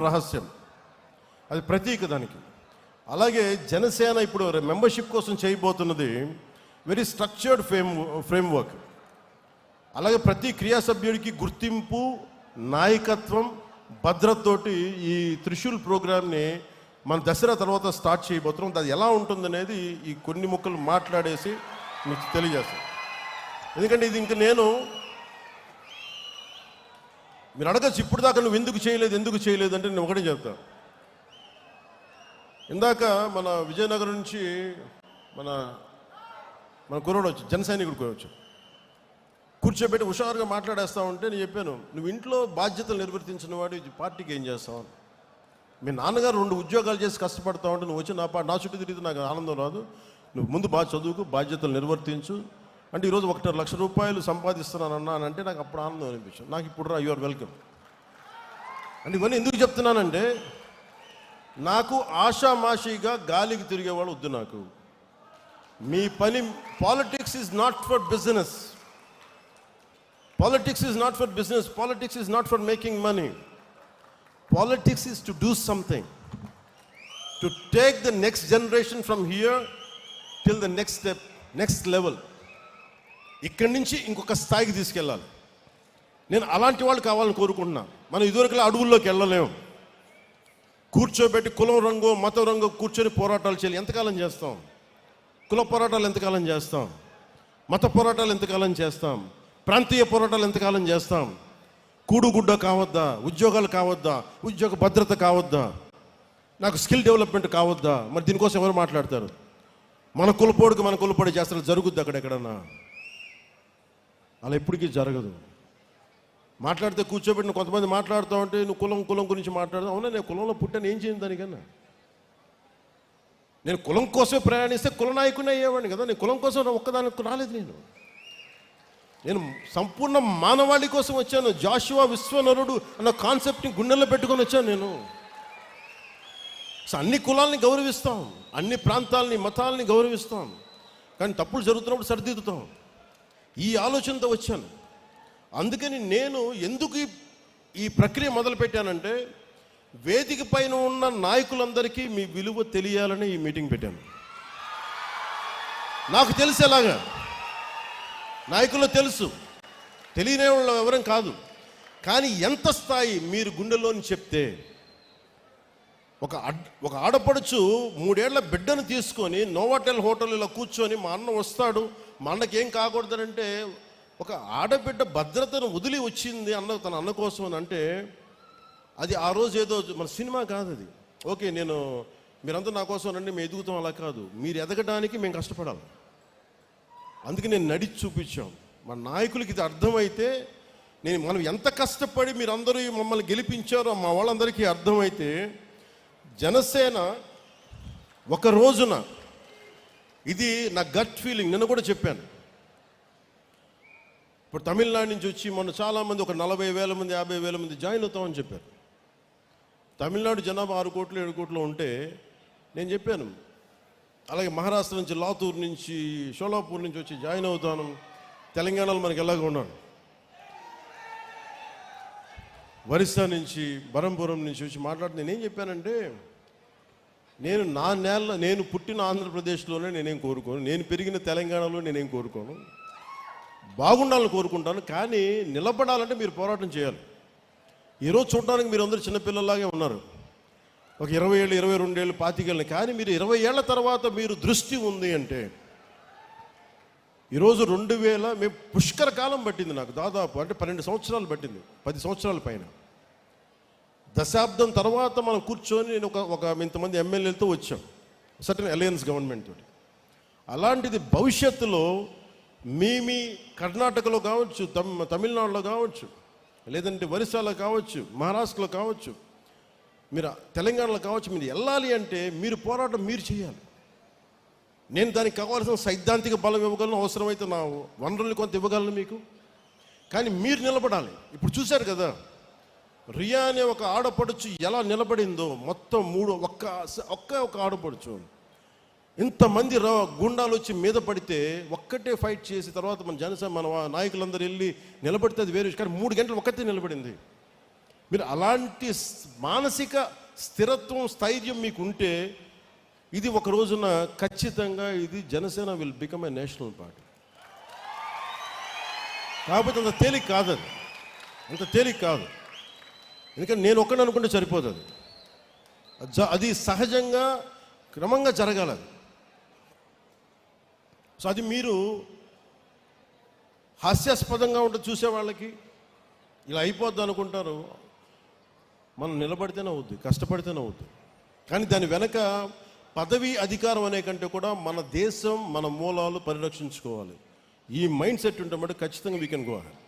రహస్యం, అది ప్రతీక దానికి. అలాగే జనసేన ఇప్పుడు మెంబర్షిప్ కోసం చేయబోతున్నది వెరీ స్ట్రక్చర్డ్ ఫ్రేమ్వర్క్. అలాగే ప్రతి క్రియా సభ్యుడికి గుర్తింపు, నాయకత్వం, భద్రతతోటి ఈ త్రిశూల్ ప్రోగ్రామ్ని మన దసరా తర్వాత స్టార్ట్ చేయబోతున్నాం. అది ఎలా ఉంటుందనేది ఈ కొన్ని ముక్కలు మాట్లాడేసి మీకు తెలియజేస్తాను. ఎందుకంటే ఇది ఇంక మీరు అడగచ్చు, ఇప్పుడు దాకా నువ్వు ఎందుకు చేయలేదు అంటే నేను ఒకటే చెప్తాను. ఇందాక మన విజయనగరం నుంచి మన కుర్రోడు వచ్చి, జన సైనికుడు వచ్చి కూర్చోబెట్టి హుషారుగా మాట్లాడేస్తా ఉంటే నేను చెప్పాను, నువ్వు ఇంట్లో బాధ్యతలు నిర్వర్తించిన వాడు పార్టీకి ఏం చేస్తావు? మీ నాన్నగారు 2 ఉద్యోగాలు చేసి కష్టపడతా ఉంటే నువ్వు వచ్చి నా చుట్టూ తిరిగితే నాకు ఆనందం రాదు. నువ్వు ముందు బాగా చదువుకు, బాధ్యతలు నిర్వర్తించు అంటే ఈరోజు 1.5 లక్ష రూపాయలు సంపాదిస్తున్నానన్నా అని అంటే నాకు అప్పుడు ఆనందం అనిపించింది. నాకు ఇప్పుడు రా, యు ఆర్ వెల్కమ్ అంటే. ఇవన్నీ ఎందుకు చెప్తున్నానంటే, నాకు ఆషామాషిగా గాలికి తిరిగేవాళ్ళు వద్దు. నాకు మీ పని, politics is not for business, politics is not for business, politics is not for making money. Politics is to do something, to take the next generation from here till the next step, next level. ఇక్కడి నుంచి ఇంకొక స్థాయికి తీసుకెళ్ళాలి. నేను అలాంటి వాళ్ళు కావాలని కోరుకుంటున్నా. మనం ఇదివరకులా అడవుల్లోకి వెళ్ళలేము. కూర్చోబెట్టి కులం రంగు, మతం రంగు కూర్చొని పోరాటాలు చేయాలి. ఎంతకాలం చేస్తాం? కుల పోరాటాలు ఎంతకాలం చేస్తాం? మత పోరాటాలు ఎంతకాలం చేస్తాం? ప్రాంతీయ పోరాటాలు ఎంతకాలం చేస్తాం? కూడుగుడ్డ కావద్దా? ఉద్యోగాలు కావద్దా? ఉద్యోగ భద్రత కావద్దా? నాకు స్కిల్ డెవలప్మెంట్ కావద్దా? మరి దీనికోసం ఎవరు మాట్లాడతారు? మన కులపోడి చేస్తారు. జరుగుద్ది అక్కడెక్కడన్నా? అలా ఎప్పటికీ జరగదు. మాట్లాడితే కూర్చోబెట్టి కొంతమంది మాట్లాడుతూ ఉంటే నువ్వు కులం గురించి మాట్లాడతావు. అవునా, నేను కులంలో పుట్టాను, ఏం చేయను దానికన్నా? నేను కులం కోసమే ప్రయాణిస్తే కుల నాయకుని అయ్యేవాడిని కదా. నేను కులం కోసం ఒక్కదానికి రాలేదు. నేను సంపూర్ణ మానవాళి కోసం వచ్చాను. జాషువా విశ్వనరుడు అన్న కాన్సెప్ట్ని గుండెల్లో పెట్టుకొని వచ్చాను నేను. సో అన్ని కులాలని గౌరవిస్తాం, అన్ని ప్రాంతాలని, మతాలని గౌరవిస్తాం. కానీ తప్పులు జరుగుతున్నప్పుడు సరిదిద్దుతాం. ఈ ఆలోచనతో వచ్చాను. అందుకని నేను ఎందుకు ఈ ప్రక్రియ మొదలుపెట్టానంటే, వేదిక పైన ఉన్న నాయకులందరికీ మీ విలువ తెలియాలని ఈ మీటింగ్ పెట్టాను. నాకు తెలిసేలాగా, నాయకులు తెలుసు, తెలియని వాళ్ళు ఎవరం కాదు. కానీ ఎంత స్థాయి మీరు గుండెల్లోని చెప్తే, ఒక ఆడపడుచు 3 ఏళ్ల బిడ్డను తీసుకొని నోవాటెల్ హోటల్ ఇలా కూర్చొని, మా అన్న వస్తాడు, మా అన్నకి ఏం కాకూడదనంటే, ఒక ఆడబిడ్డ భద్రతను వదిలి వచ్చింది తన అన్న కోసం అని అంటే, అది ఆ రోజు ఏదో మన సినిమా కాదు అది. ఓకే, మీరంతా నా కోసం రండి, మేము ఎదుగుతాం, అలా కాదు. మీరు ఎదగడానికి మేము కష్టపడాలి. అందుకే నేను నడిచి చూపించాం. మన నాయకులకి ఇది అర్థమైతే, మనం ఎంత కష్టపడి మీరందరూ మమ్మల్ని గెలిపించారో మా వాళ్ళందరికీ అర్థమైతే, జనసేన ఒక రోజున, ఇది నా గట్ ఫీలింగ్, నిన్న కూడా చెప్పాను. ఇప్పుడు తమిళనాడు నుంచి వచ్చి మొన్న చాలామంది, ఒక 40,000 మంది 50,000 మంది జాయిన్ అవుతామని చెప్పారు. తమిళనాడు జనాభా 6 కోట్లు 7 కోట్లు ఉంటే నేను చెప్పాను. అలాగే మహారాష్ట్ర నుంచి, లాతూర్ నుంచి, షోలాపూర్ నుంచి వచ్చి జాయిన్ అవుతాను. తెలంగాణలో మనకి ఎలాగ ఉన్నాడు, ఒరిస్సా నుంచి, బరంపురం నుంచి వచ్చి మాట్లాడి నేనేం చెప్పానంటే, నేను పుట్టిన ఆంధ్రప్రదేశ్లోనే నేనేం కోరుకోను, నేను పెరిగిన తెలంగాణలో నేనేం కోరుకోను, బాగుండాలని కోరుకుంటాను. కానీ నిలబడాలంటే మీరు పోరాటం చేయాలి. ఈరోజు చూడడానికి మీరు అందరూ చిన్నపిల్లలాగే ఉన్నారు, ఒక 20 ఏళ్ళు, 22 ఏళ్ళు, 25 ఏళ్ళు. కానీ మీరు 20 ఏళ్ల తర్వాత మీరు దృష్టి ఉంది అంటే, ఈరోజు 2000 మేము పుష్కర కాలం పట్టింది నాకు, దాదాపు అంటే 12 సంవత్సరాలు పట్టింది, 10 సంవత్సరాల పైన. దశాబ్దం తర్వాత మనం కూర్చొని నేను ఒక ఇంతమంది ఎమ్మెల్యేలతో వచ్చాం, సర్టన్ అలయన్స్ గవర్నమెంట్ తోటి. అలాంటిది భవిష్యత్తులో మీ కర్ణాటకలో కావచ్చు, తమిళనాడులో కావచ్చు, లేదంటే ఒరిస్సాలో కావచ్చు, మహారాష్ట్రలో కావచ్చు, మీరు తెలంగాణలో కావచ్చు, మీరు వెళ్ళాలి అంటే మీరు పోరాటం మీరు చేయాలి. నేను దానికి కావాల్సిన సైద్ధాంతిక బలం ఇవ్వగలను, అవసరమైతే నా వనరుల్ని కొంత ఇవ్వగలను మీకు. కానీ మీరు నిలబడాలి. ఇప్పుడు చూశారు కదా, రియా అనే ఒక ఆడపడుచు ఎలా నిలబడిందో, మొత్తం ఒక్క ఆడపడుచు ఇంతమంది గుండాలు వచ్చి మీద పడితే ఒక్కటే ఫైట్ చేసి తర్వాత మన నాయకులందరూ వెళ్ళి నిలబడితే అది వేరే. కానీ 3 గంటలు ఒక్కతే నిలబడింది. మీరు అలాంటి మానసిక స్థిరత్వం, స్థైర్యం మీకు ఉంటే ఇది ఒక రోజున ఖచ్చితంగా ఇది Janasena will become a national party. కాకపోతే అంత తేలిక కాదు, అది అంత తేలిక కాదు. ఎందుకంటే నేను ఒక్కడిని అనుకుంటే సరిపోదు, అది సహజంగా క్రమంగా జరగాలి అది. సో అది మీరు హాస్యాస్పదంగా ఉంటుంది చూసే వాళ్ళకి, ఇలా అయిపోద్ది అనుకుంటారు. మనం నిలబడితేనే అవుద్ది, కష్టపడితేనే అవుద్ది. కానీ దాని వెనక పదవి అధికారం అనే కంటే కూడా మన దేశం, మన మూలాలు పరిరక్షించుకోవాలి. ఈ మైండ్ సెట్ ఉంటే మటు ఖచ్చితంగా వీ కెన్ గో అహెడ్.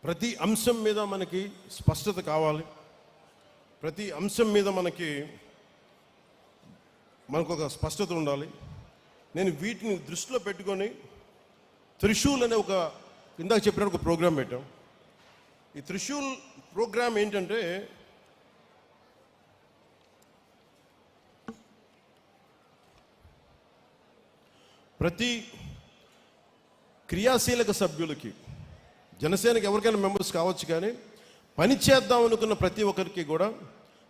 ప్రతి అంశం మీద మనకి స్పష్టత కావాలి. ప్రతి అంశం మీద మనకు ఒక స్పష్టత ఉండాలి. నేను వీటిని దృష్టిలో పెట్టుకొని త్రిశూల్ అనే ఒక ఇందాక చెప్పినట్టు ఒక ప్రోగ్రాం పెట్టాం. ఈ త్రిశూల్ ప్రోగ్రాం ఏంటంటే ప్రతి క్రియాశీలక సభ్యులకి, జనసేనకి ఎవరికైనా మెంబర్స్ కావచ్చు, కానీ పని చేద్దాం అనుకున్న ప్రతి ఒక్కరికి కూడా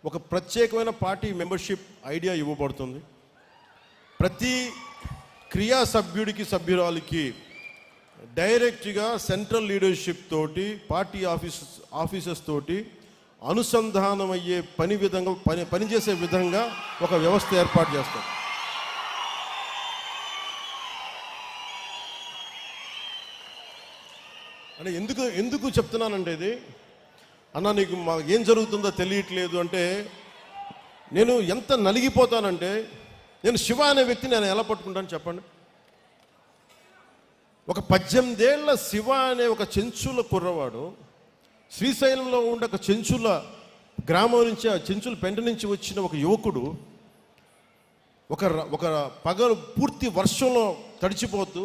ఒక ప్రత్యేకమైన పార్టీ మెంబర్షిప్ ఐడియా ఇవ్వబడుతుంది. ప్రతి క్రియా సభ్యుడికి, సభ్యురాలికి డైరెక్ట్గా సెంట్రల్ లీడర్షిప్ తోటి, పార్టీ ఆఫీసర్స్ తోటి అనుసంధానం అయ్యే పనిచేసే విధంగా ఒక వ్యవస్థ ఏర్పాటు చేస్తాం. అంటే ఎందుకు చెప్తున్నానంటే, ఇది అన్న నీకు మాకు ఏం జరుగుతుందో తెలియట్లేదు అంటే, నేను ఎంత నలిగిపోతానంటే, నేను శివ అనే వ్యక్తిని నేను ఎలా పట్టుకుంటాను చెప్పండి. ఒక 18 ఏళ్ల శివ అనే ఒక చెంచుల కుర్రవాడు శ్రీశైలంలో ఉండే ఒక చెంచుల గ్రామం నుంచి, ఆ చెంచుల పెంట నుంచి వచ్చిన ఒక యువకుడు ఒక పగలు పూర్తి వర్షంలో తడిచిపోతూ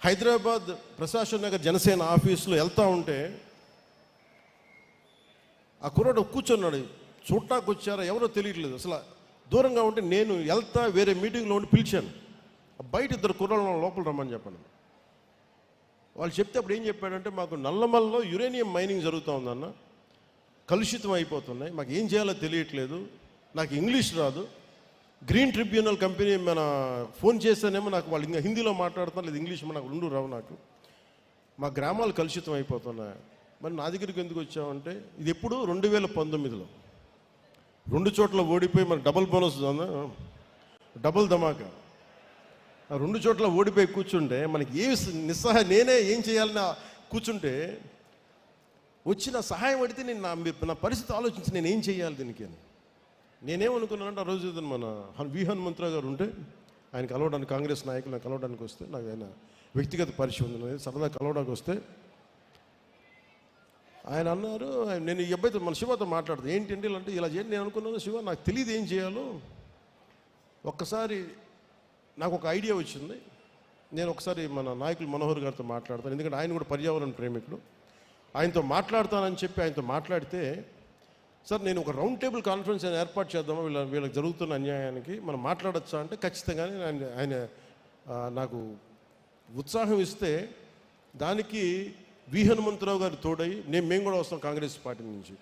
హైదరాబాద్ ప్రశాసన నగర్ జనసేన ఆఫీసులో వెళ్తూ ఉంటే ఆ కుర్రాడు కూర్చున్నాడు. చూడటానికి వచ్చారా ఎవరో తెలియట్లేదు, అసలు దూరంగా ఉంటే నేను వెళ్తా వేరే మీటింగ్లో ఉండి పిలిచాను. బయట 2 కుర్రాళ్ళు లోపల రమ్మని చెప్పండి. వాళ్ళు చెప్తే అప్పుడు ఏం చెప్పాడంటే, మాకు నల్లమల్లో యురేనియం మైనింగ్ జరుగుతూ ఉందన్న, కలుషితం అయిపోతున్నాయి, మాకు ఏం చేయాలో తెలియట్లేదు, నాకు ఇంగ్లీష్ రాదు, గ్రీన్ ట్రిబ్యునల్ కంపెనీ మన ఫోన్ చేస్తేనేమో నాకు వాళ్ళు ఇంకా హిందీలో మాట్లాడుతున్నారు, లేదు ఇంగ్లీష్ నాకు 2 రావు, నాకు మా గ్రామాలు కలుషితం అయిపోతున్నాయి, మరి నా దగ్గరికి ఎందుకు వచ్చామంటే, ఇది ఎప్పుడు 2019లో 2 చోట్ల ఓడిపోయి మనకు డబుల్ బోనస్, డబుల్ ధమాకా, 2 చోట్ల ఓడిపోయి కూర్చుంటే మనకి నేనే ఏం చేయాలని కూర్చుంటే వచ్చిన సహాయం అడిగితే నేను నా పరిస్థితి ఆలోచించి నేను ఏం చేయాలి దీనికి అని నేనేమనుకున్నానంటే, ఆ రోజు మన హనుమంతరావు గారు ఉంటే ఆయన కలవడానికి, కాంగ్రెస్ నాయకులను కలవడానికి వస్తే, నాకు ఆయన వ్యక్తిగత పరిచయం ఉంది, సరదా కలవడానికి వస్తే ఆయన అన్నారు, నేను ఈ అబ్బాయితో మన శివతో మాట్లాడుతాను, ఏంటంటే ఇలా అంటే ఇలా చేయండి. నేను అనుకున్నాను, శివ నాకు తెలియదు ఏం చేయాలో, ఒక్కసారి నాకు ఒక ఐడియా వచ్చింది, నేను ఒకసారి మన నాయకులు మనోహర్ గారితో మాట్లాడతాను, ఎందుకంటే ఆయన కూడా పర్యావరణ ప్రేమికుడు, ఆయనతో మాట్లాడతానని చెప్పి ఆయనతో మాట్లాడితే, సార్ నేను ఒక రౌండ్ టేబుల్ కాన్ఫరెన్స్ ఏర్పాటు చేద్దామా వీళ్ళకి జరుగుతున్న అన్యాయానికి మనం మాట్లాడచ్చా అంటే, ఖచ్చితంగానే ఆయన నాకు ఉత్సాహం ఇస్తే దానికి హనుమంతరావు గారు తోడై మేము కూడా వస్తాం కాంగ్రెస్ పార్టీ నుంచి.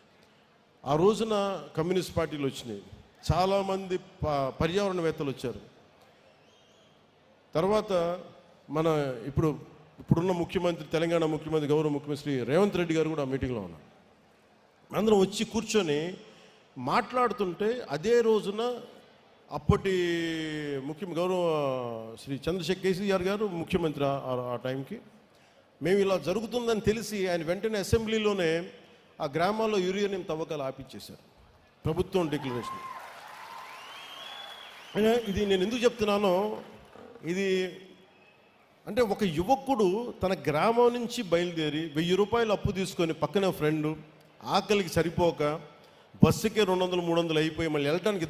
ఆ రోజున కమ్యూనిస్ట్ పార్టీలు వచ్చినాయి, చాలామంది పర్యావరణవేత్తలు వచ్చారు. తర్వాత మన ఇప్పుడున్న ముఖ్యమంత్రి, తెలంగాణ ముఖ్యమంత్రి, గౌరవ ముఖ్యమంత్రి రేవంత్ రెడ్డి గారు కూడా ఆ మీటింగ్లో ఉన్నారు. అందరం వచ్చి కూర్చొని మాట్లాడుతుంటే, అదే రోజున అప్పటి గౌరవ శ్రీ చంద్రశేఖర్ కేసీఆర్ గారు ముఖ్యమంత్రి ఆ టైంకి, మేము ఇలా జరుగుతుందని తెలిసి ఆయన వెంటనే అసెంబ్లీలోనే ఆ గ్రామాల్లో యురేనియం తవ్వకాలు ఆపించేశారు, ప్రభుత్వం డిక్లరేషన్. ఇది నేను ఎందుకు చెప్తున్నానో, ఇది అంటే ఒక యువకుడు తన గ్రామం నుంచి బయలుదేరి 1000 రూపాయలు అప్పు తీసుకొని పక్కన ఫ్రెండు ఆకలికి సరిపోక బస్సుకే 200-300 అయిపోయి మళ్ళీ వెళ్ళడానికి